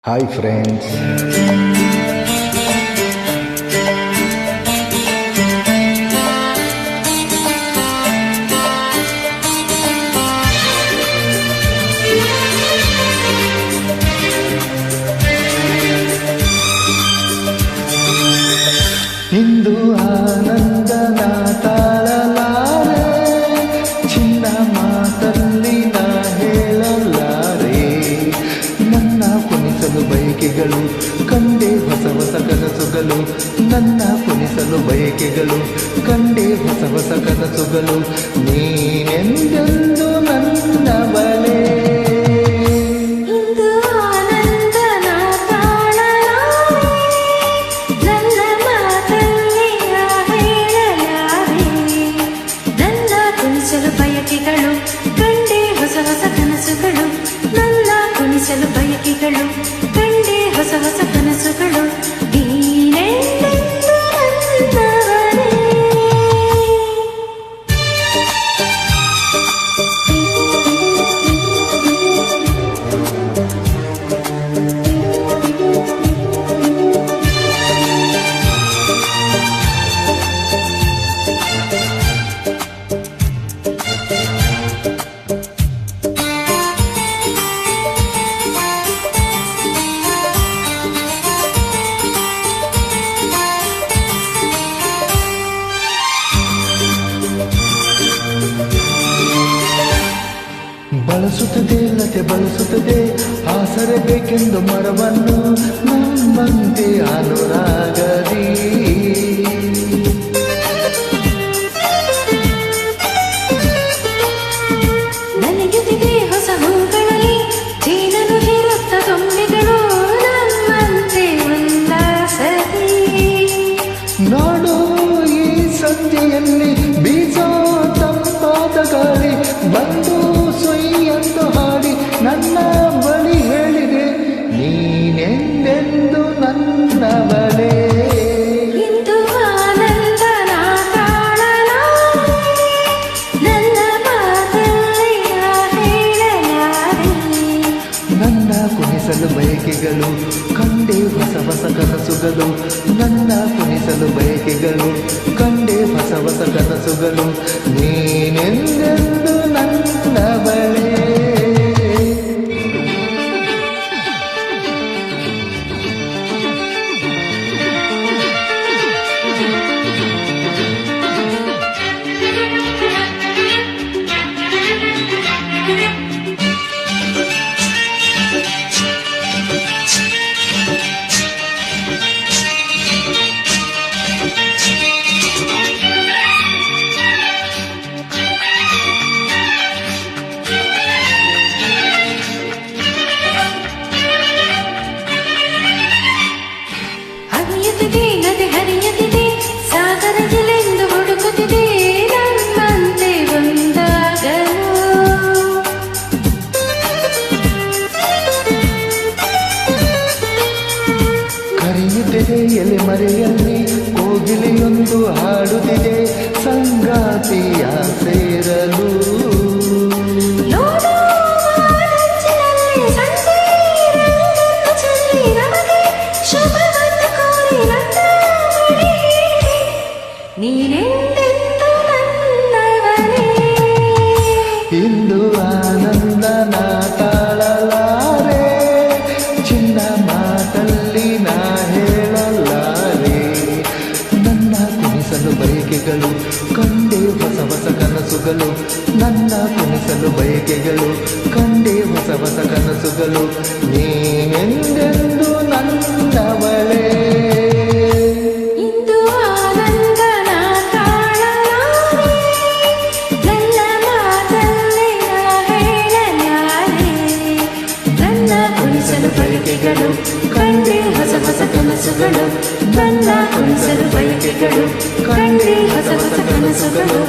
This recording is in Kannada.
ಹಾಯ್ ಫ್ರೆಂಡ್ಸ್, ಇಂದು ಆನಂದನ ತಾಳಲಾರೆ, ಚಿನ್ನ ಮಾತಲ್ಲಿ ನಾ ಹೇಳಲಾರೆ. ನನ್ನ ಕುಣಿಸಲು ಬಯಕೆಗಳು ಕಂಡೆ ಹೊಸ ಹೊಸ ಕನಸುಗಳು, ನನ್ನ ಕುಣಿಸಲು ಬಯಕೆಗಳು ಕಂಡೆ ಹೊಸ ಹೊಸ ಕನಸುಗಳು. ನೀನೆಂದೆಂದು ನನ್ನ ಬಲೆ ಬಯಕೆಗಳು ಕಂಡೆ ಹೊಸ ಹೊಸ ಕನಸುಗಳು. ಬಳಸುತ್ತದೆ ಲತೆ ಬಳಸುತ್ತದೆ ಆಸರೆ ಬೇಕೆಂದು ಮರವನ್ನು ನಮ್ಮಂತೆ ಅನುರಾಗದಿ. ನನಗೆದಿಗೆ ಹೊಸ ಹೂಗಳಲ್ಲಿ ಜೀವನ ಹೇರುತ್ತ ಗೊಂಬೆಗಳು ನಮ್ಮಂತೆ ಉಲ್ಲಾಸದಿ. ನೋಡು ಈ ಸಂಜೆಯಲ್ಲಿ ಬೀಸೋ ತಂಪಾದ ಗಾಳಿ ಬಂದು ಸೊಯ್ಯಂದು ಹಾಡಿ ನನ್ನ ಬಳಿ ಹೇಳಿದೆ, ನೀನೆಂದೆಂದು ನನ್ನ ಬಲೆ. ಇಂದು ಆನಂದನ ತಾಳಲಾರೆ, ನನ್ನ ಮಾತಲ್ಲಿ ನಾ ಹೇಳಲಾರೆ. ನನ್ನ ಕುಣಿಸಲು ಬಯಕೆಗಳು ಕಂಡೆ ಹೊಸ ಹೊಸ ಕನಸುಗಳು, ನನ್ನ ಕುಣಿಸಲು ಬಯಕೆಗಳು ಕಂಡೆ ಹೊಸ ಹೊಸ ಕನಸುಗಳು. ನೀನೆಂದೆಂದು ನನ್ನ ಬಳೆ. ನದಿ ಹರಿಯುತ್ತಿದೆ, ಸಾಗರ ಜಲೆಂದು ಹುಡುಕುತ್ತಿದೆ ನಮ್ಮಂತೆ ಒಂದಾಗಲು. ಕರೆಯುತ್ತಿದೆ ಎಲೆ ಮರೆಯಲ್ಲಿ ಕೋಗಿಲೆಯೊಂದು ಹಾಡುತ್ತಿದೆ ಸಂಗಾತಿಯ ಸೇರಲು. ಇಂದು ಆನಂದನ ತಾಳಲಾರೆ, ಚಿನ್ನ ಮಾತಲ್ಲಿ ನಾ ಹೇಳಲಾರೆ. ನನ್ನ ಕುಣಿಸಲು ಬಯಕೆಗಳು ಕಂಡೆ ಹೊಸ ಹೊಸ ಕನಸುಗಳು, ನನ್ನ ಕುಣಿಸಲು ಬಯಕೆಗಳು ಕಂಡೆ ಹೊಸ ಹೊಸ ಕನಸುಗಳು. ನೀನೆಂದೆಂದು ನನ್ನ ಬಳೆ. ಬಯಕೆಗಳು ಕಂಡೆ ಹೊಸ ಹೊಸ ಕನಸುಗಳು, ನನ್ನ ಕುಣಿಸಲು ಬಯಕೆಗಳು ಕಂಡೆ ಹೊಸ ಹೊಸ ಕನಸುಗಳು.